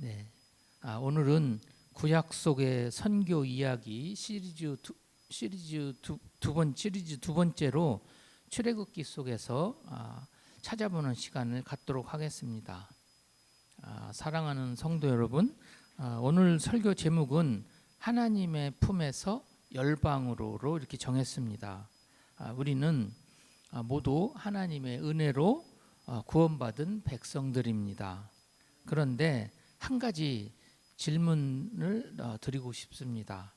네. 오늘은 구약 속의 선교 이야기 시리즈 두 번째로 출애굽기 속에서 찾아보는 시간을 갖도록 하겠습니다. 사랑하는 성도 여러분, 오늘 설교 제목은 하나님의 품에서 열방으로로 이렇게 정했습니다. 우리는 모두 하나님의 은혜로 구원받은 백성들입니다. 그런데 한 가지 질문을 드리고 싶습니다.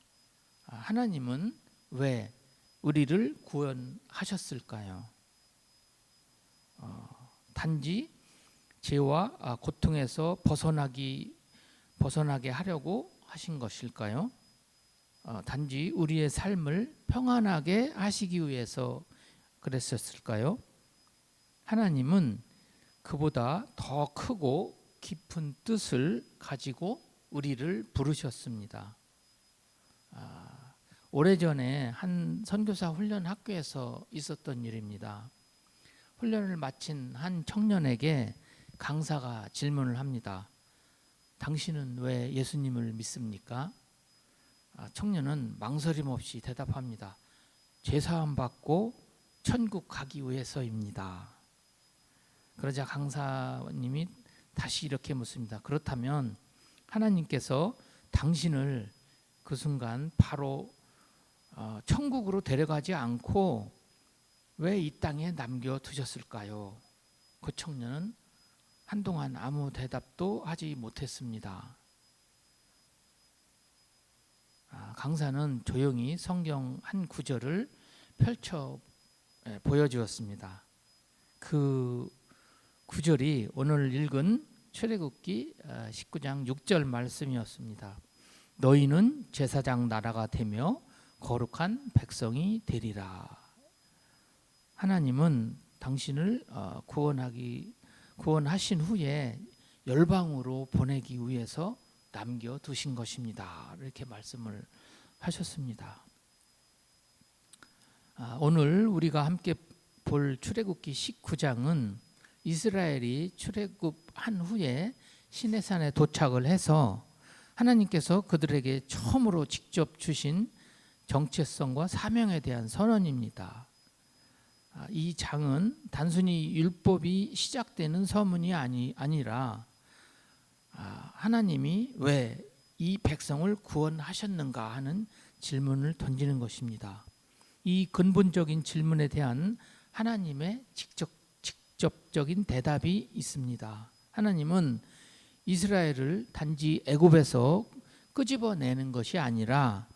하나님은 왜 우리를 구원하셨을까요? 단지 죄와 고통에서 벗어나게 하려고 하신 것일까요? 단지 우리의 삶을 평안하게 하시기 위해서 그랬었을까요? 하나님은 그보다 더 크고 깊은 뜻을 가지고 우리를 부르셨습니다. 오래전에 한 선교사 훈련 학교에서 있었던 일입니다. 훈련을 마친 한 청년에게 강사가 질문을 합니다. 당신은 왜 예수님을 믿습니까? 청년은 망설임 없이 대답합니다. 죄사함 받고 천국 가기 위해서입니다. 그러자 강사님이 다시 이렇게 묻습니다. 그렇다면 하나님께서 당신을 그 순간 바로 천국으로 데려가지 않고 왜 이 땅에 남겨두셨을까요? 그 청년은 한동안 아무 대답도 하지 못했습니다. 강사는 조용히 성경 한 구절을 펼쳐 보여주었습니다. 그 구절이 오늘 읽은 출애굽기 19장 6절 말씀이었습니다. 너희는 제사장 나라가 되며 거룩한 백성이 되리라. 하나님은 당신을 구원하신 후에 열방으로 보내기 위해서 남겨두신 것입니다. 이렇게 말씀을 하셨습니다. 오늘 우리가 함께 볼 출애굽기 19장은 이스라엘이 출애굽한 후에 시내산에 도착을 해서 하나님께서 그들에게 처음으로 직접 주신 정체성과 사명에 대한 선언입니다. 이 장은 단순히 율법이 시작되는 서문이 아니라 하나님이 왜 이 백성을 구원하셨는가 하는 질문을 던지는 것입니다. 이 근본적인 질문에 대한 하나님의 직접적인 대답이 있습니다. 하나님은 이스라엘을 단지 애굽에서 끄집어내는 것이 아니라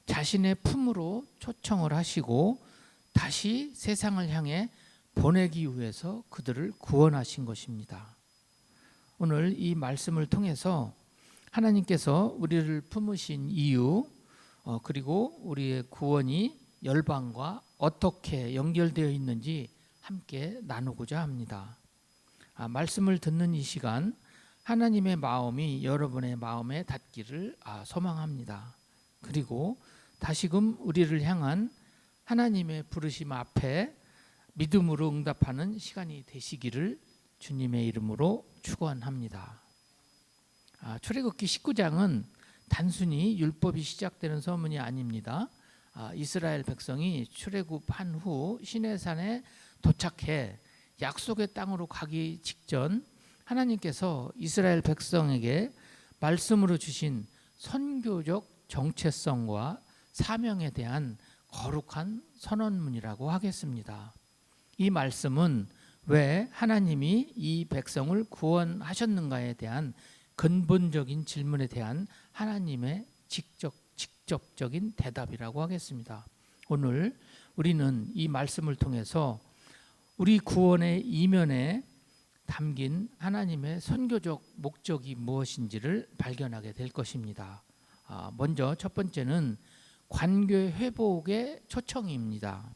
자신의 품으로 초청을 하시고 다시 세상을 향해 보내기 위해서 그들을 구원하신 것입니다. 오늘 이 말씀을 통해서 하나님께서 우리를 품으신 이유, 그리고 우리의 구원이 열방과 어떻게 연결되어 있는지 함께 나누고자 합니다. 말씀을 듣는 이 시간 하나님의 마음이 여러분의 마음에 닿기를 소망합니다. 그리고 다시금 우리를 향한 하나님의 부르심 앞에 믿음으로 응답하는 시간이 되시기를 주님의 이름으로 축원합니다. 출애굽기 19장은 단순히 율법이 시작되는 서문이 아닙니다. 이스라엘 백성이 출애굽한 후 시내산에 도착해 약속의 땅으로 가기 직전 하나님께서 이스라엘 백성에게 말씀으로 주신 선교적 정체성과 사명에 대한 거룩한 선언문이라고 하겠습니다. 이 말씀은 왜 하나님이 이 백성을 구원하셨는가에 대한 근본적인 질문에 대한 하나님의 직접적인 대답이라고 하겠습니다. 오늘 우리는 이 말씀을 통해서 우리 구원의 이면에 담긴 하나님의 선교적 목적이 무엇인지를 발견하게 될 것입니다. 먼저 첫 번째는 관계 회복의 초청입니다.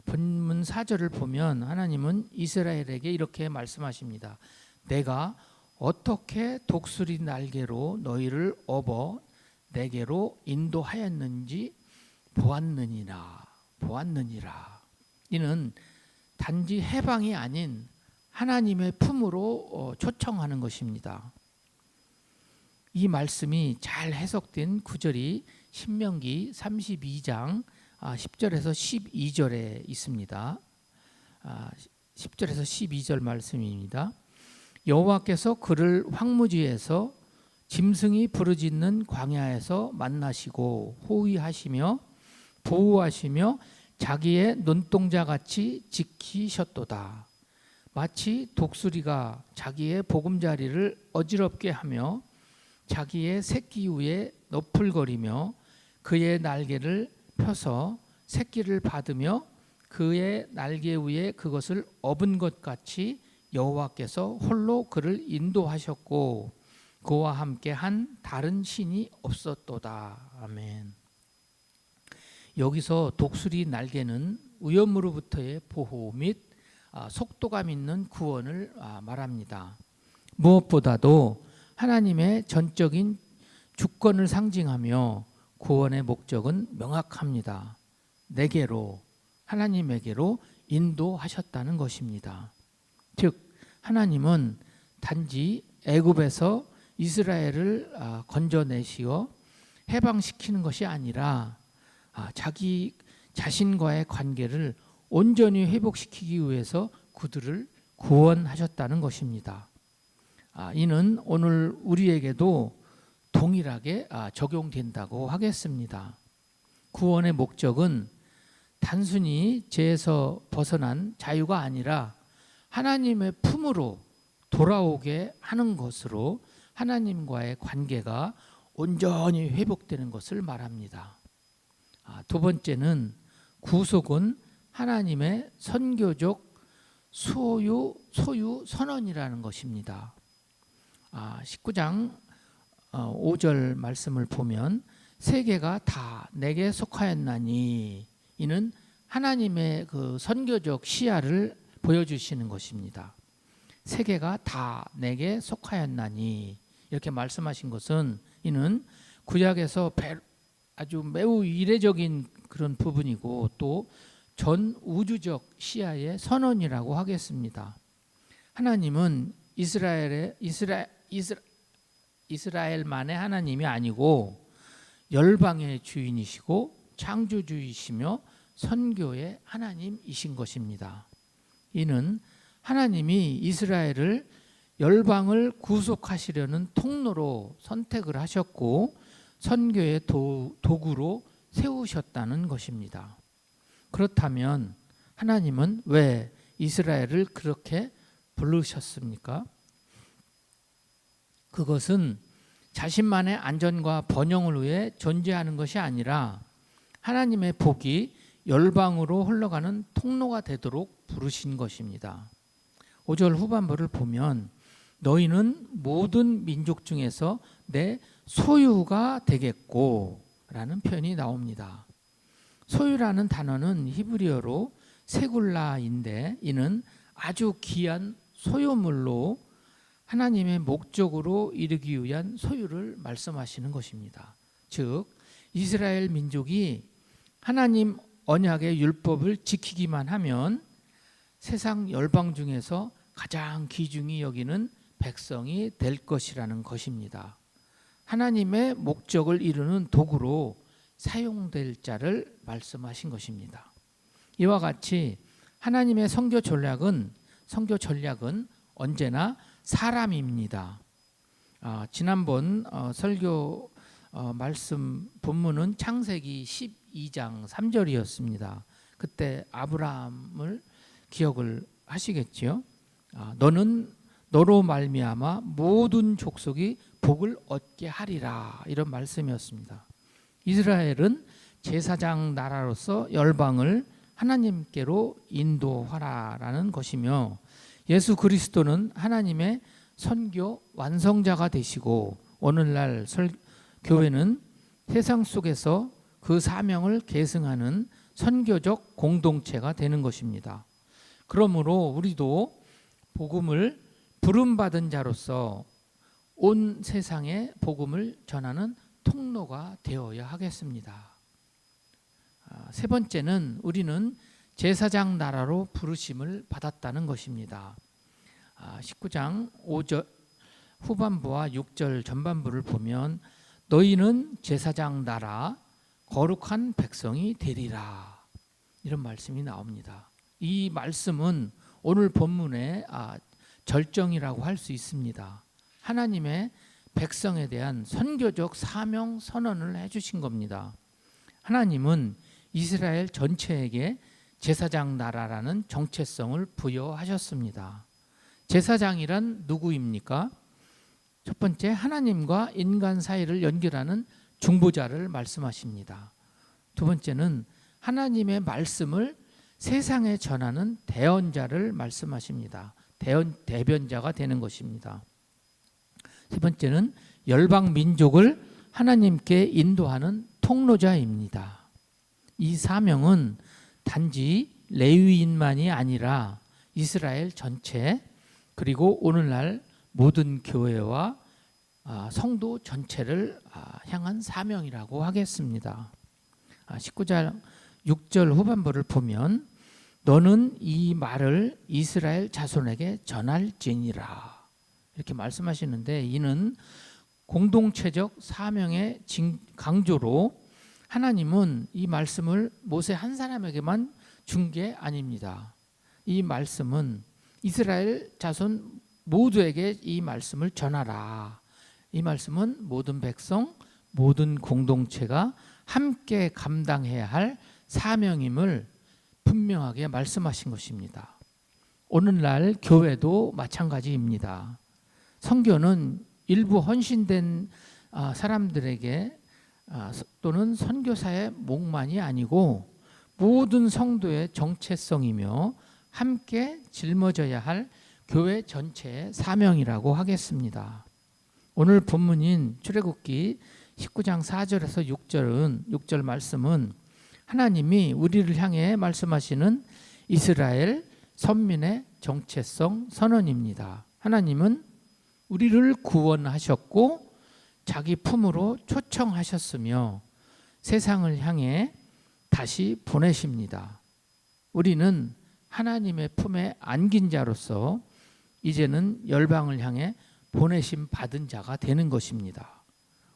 본문 4절을 보면 하나님은 이스라엘에게 이렇게 말씀하십니다. 내가 어떻게 독수리 날개로 너희를 업어 내게로 인도하였는지 보았느니라. 이는 단지 해방이 아닌 하나님의 품으로 초청하는 것입니다. 이 말씀이 잘 해석된 구절이 신명기 32장 10절에서 12절에 있습니다. 10절에서 12절 말씀입니다. 여호와께서 그를 황무지에서 짐승이 부르짖는 광야에서 만나시고 호위하시며 보호하시며 자기의 눈동자같이 지키셨도다. 마치 독수리가 자기의 보금자리를 어지럽게 하며 자기의 새끼 위에 너풀거리며 그의 날개를 펴서 새끼를 받으며 그의 날개 위에 그것을 업은 것 같이 여호와께서 홀로 그를 인도하셨고 그와 함께 한 다른 신이 없었도다. 아멘. 여기서 독수리 날개는 위험으로부터의 보호 및 속도감 있는 구원을 말합니다. 무엇보다도 하나님의 전적인 주권을 상징하며 구원의 목적은 명확합니다. 내게로, 하나님에게로 인도하셨다는 것입니다. 즉 하나님은 단지 애굽에서 이스라엘을 건져내시어 해방시키는 것이 아니라 자기 자신과의 관계를 온전히 회복시키기 위해서 그들을 구원하셨다는 것입니다. 이는 오늘 우리에게도 동일하게 적용된다고 하겠습니다. 구원의 목적은 단순히 죄에서 벗어난 자유가 아니라 하나님의 품으로 돌아오게 하는 것으로 하나님과의 관계가 온전히 회복되는 것을 말합니다. 두 번째는 구속은 하나님의 선교적 소유 선언이라는 것입니다. 19장 5절 말씀을 보면 세계가 다 내게 속하였나니, 이는 하나님의 그 선교적 시야를 보여주시는 것입니다. 세계가 다 내게 속하였나니 이렇게 말씀하신 것은 이는 구약에서 아주 매우 이례적인 그런 부분이고 또 전 우주적 시야의 선언이라고 하겠습니다. 하나님은 이스라엘만의 하나님이 아니고 열방의 주인이시고 창조주이시며 선교의 하나님이신 것입니다. 이는 하나님이 이스라엘을 열방을 구속하시려는 통로로 선택을 하셨고 선교의 도구로 세우셨다는 것입니다. 그렇다면 하나님은 왜 이스라엘을 그렇게 부르셨습니까? 그것은 자신만의 안전과 번영을 위해 존재하는 것이 아니라 하나님의 복이 열방으로 흘러가는 통로가 되도록 부르신 것입니다. 5절 후반부를 보면 너희는 모든 민족 중에서 내 소유가 되겠고 라는 표현이 나옵니다. 소유라는 단어는 히브리어로 세굴라인데 이는 아주 귀한 소유물로 하나님의 목적으로 이르기 위한 소유를 말씀하시는 것입니다. 즉 이스라엘 민족이 하나님 언약의 율법을 지키기만 하면 세상 열방 중에서 가장 귀중히 여기는 백성이 될 것이라는 것입니다. 하나님의 목적을 이루는 도구로 사용될 자를 말씀하신 것입니다. 이와 같이 하나님의 선교 전략은 언제나 사람입니다. 지난번 설교 말씀 본문은 창세기 12장 3절이었습니다. 그때 아브라함을 기억을 하시겠지요. 너는 너로 말미암아 모든 족속이 복을 얻게 하리라, 이런 말씀이었습니다. 이스라엘은 제사장 나라로서 열방을 하나님께로 인도하라라는 것이며 예수 그리스도는 하나님의 선교 완성자가 되시고 오늘날 교회는 세상 속에서 그 사명을 계승하는 선교적 공동체가 되는 것입니다. 그러므로 우리도 복음을 부름받은 자로서 온 세상에 복음을 전하는 통로가 되어야 하겠습니다. 세 번째는 우리는 제사장 나라로 부르심을 받았다는 것입니다. 19장 후반부와 6절 전반부를 보면 너희는 제사장 나라 거룩한 백성이 되리라, 이런 말씀이 나옵니다. 이 말씀은 오늘 본문의 절정이라고 할 수 있습니다. 하나님의 백성에 대한 선교적 사명 선언을 해주신 겁니다. 하나님은 이스라엘 전체에게 제사장 나라라는 정체성을 부여하셨습니다. 제사장이란 누구입니까? 첫 번째, 하나님과 인간 사이를 연결하는 중보자를 말씀하십니다. 두 번째는 하나님의 말씀을 세상에 전하는 대언자를 말씀하십니다. 대변자가 되는 것입니다. 세 번째는 열방 민족을 하나님께 인도하는 통로자입니다. 이 사명은 단지 레위인만이 아니라 이스라엘 전체, 그리고 오늘날 모든 교회와 성도 전체를 향한 사명이라고 하겠습니다. 19장 6절 후반부를 보면 너는 이 말을 이스라엘 자손에게 전할지니라, 이렇게 말씀하시는데, 이는 공동체적 사명의 강조로 하나님은 이 말씀을 모세 한 사람에게만 준 게 아닙니다. 이 말씀은 이스라엘 자손 모두에게 이 말씀을 전하라. 이 말씀은 모든 백성, 모든 공동체가 함께 감당해야 할 사명임을 분명하게 말씀하신 것입니다. 오늘날 교회도 마찬가지입니다. 선교는 일부 헌신된 사람들에게 또는 선교사의 몫만이 아니고 모든 성도의 정체성이며 함께 짊어져야 할 교회 전체의 사명이라고 하겠습니다. 오늘 본문인 출애굽기 19장 4절에서 6절 말씀은 하나님이 우리를 향해 말씀하시는 이스라엘 선민의 정체성 선언입니다. 하나님은 우리를 구원하셨고 자기 품으로 초청하셨으며 세상을 향해 다시 보내십니다. 우리는 하나님의 품에 안긴 자로서 이제는 열방을 향해 보내심 받은 자가 되는 것입니다.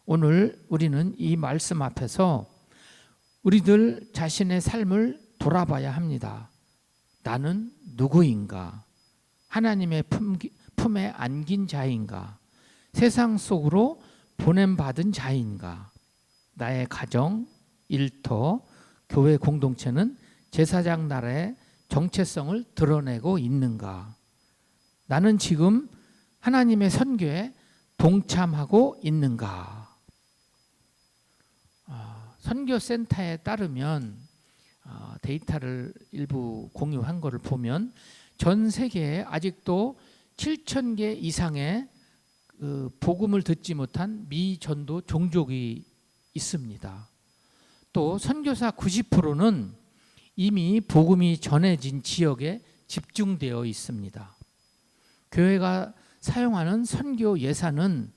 오늘 우리는 이 말씀 앞에서 우리들 자신의 삶을 돌아봐야 합니다. 나는 누구인가? 하나님의 품에 안긴 자인가? 세상 속으로 보냄받은 자인가? 나의 가정, 일터, 교회 공동체는 제사장 나라의 정체성을 드러내고 있는가? 나는 지금 하나님의 선교에 동참하고 있는가? 선교센터에 따르면 데이터를 일부 공유한 것을 보면 전 세계에 아직도 7,000개 이상의 복음을 듣지 못한 미전도 종족이 있습니다. 또 선교사 90%는 이미 복음이 전해진 지역에 집중되어 있습니다. 교회가 사용하는 선교 예산은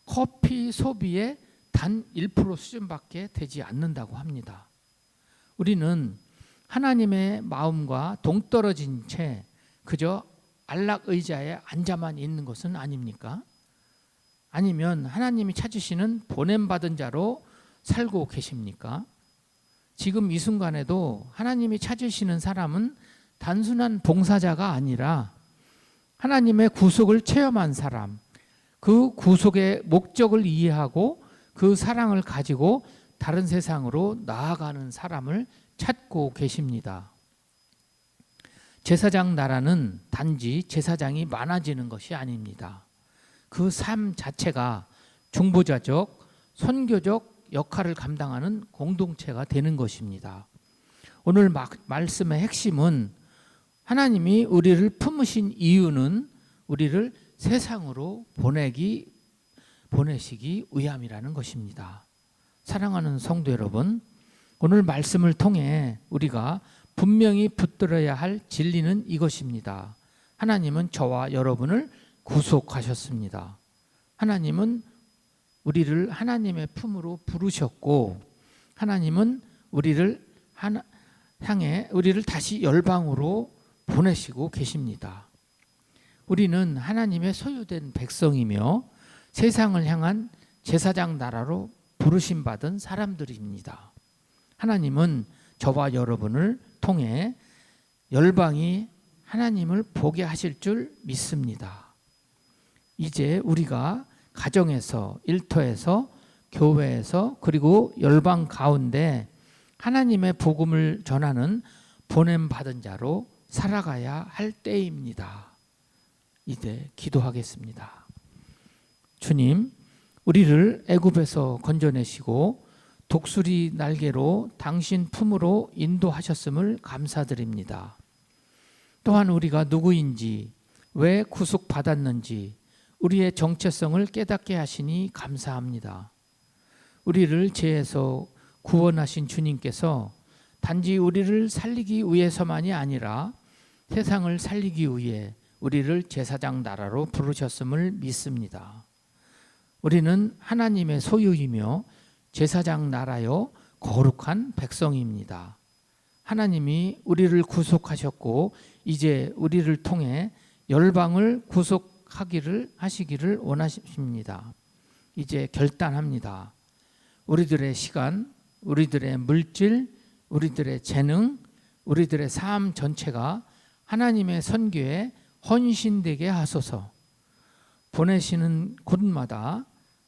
커피 소비의 단 1% 수준밖에 되지 않는다고 합니다. 우리는 하나님의 마음과 동떨어진 채 그저 안락 의자에 앉아만 있는 것은 아닙니까? 아니면 하나님이 찾으시는 보냄받은 자로 살고 계십니까? 지금 이 순간에도 하나님이 찾으시는 사람은 단순한 봉사자가 아니라 하나님의 구속을 체험한 사람, 그 구속의 목적을 이해하고 그 사랑을 가지고 다른 세상으로 나아가는 사람을 찾고 계십니다. 제사장 나라는 단지 제사장이 많아지는 것이 아닙니다. 그 삶 자체가 중보자적, 선교적 역할을 감당하는 공동체가 되는 것입니다. 오늘 말씀의 핵심은 하나님이 우리를 품으신 이유는 우리를 세상으로 보내시기 위함이라는 것입니다. 사랑하는 성도 여러분, 오늘 말씀을 통해 우리가 분명히 붙들어야 할 진리는 이것입니다. 하나님은 저와 여러분을 구속하셨습니다. 하나님은 우리를 하나님의 품으로 부르셨고 하나님은 우리를 향해 우리를 다시 열방으로 보내시고 계십니다. 우리는 하나님의 소유된 백성이며 세상을 향한 제사장 나라로 부르심 받은 사람들입니다. 하나님은 저와 여러분을 통해 열방이 하나님을 보게 하실 줄 믿습니다. 이제 우리가 가정에서, 일터에서, 교회에서, 그리고 열방 가운데 하나님의 복음을 전하는 보냄받은 자로 살아가야 할 때입니다. 이제 기도하겠습니다. 주님, 우리를 애굽에서 건져내시고 독수리 날개로 당신 품으로 인도하셨음을 감사드립니다. 또한 우리가 누구인지, 왜 구속받았는지 우리의 정체성을 깨닫게 하시니 감사합니다. 우리를 죄에서 구원하신 주님께서 단지 우리를 살리기 위해서만이 아니라 세상을 살리기 위해 우리를 제사장 나라로 부르셨음을 믿습니다. 우리는 하나님의 소유이며 제사장 나라요 거룩한 백성입니다. 하나님이 우리를 구속하셨고 이제 우리를 통해 열방을 하시기를 원하십니다. 이제 결단합니다. 우리들의 시간, 우리들의 물질, 우리들의 재능, 우리들의 삶 전체가 하나님의 선교에 헌신되게 하소서. 보내시는 곳마다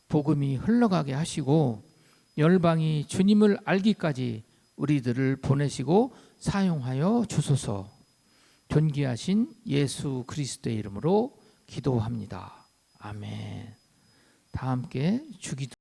복음이 흘러가게 하시고 열방이 주님을 알기까지 우리들을 보내시고 사용하여 주소서. 존귀하신 예수 그리스도의 이름으로 기도합니다. 아멘. 다 함께 주기도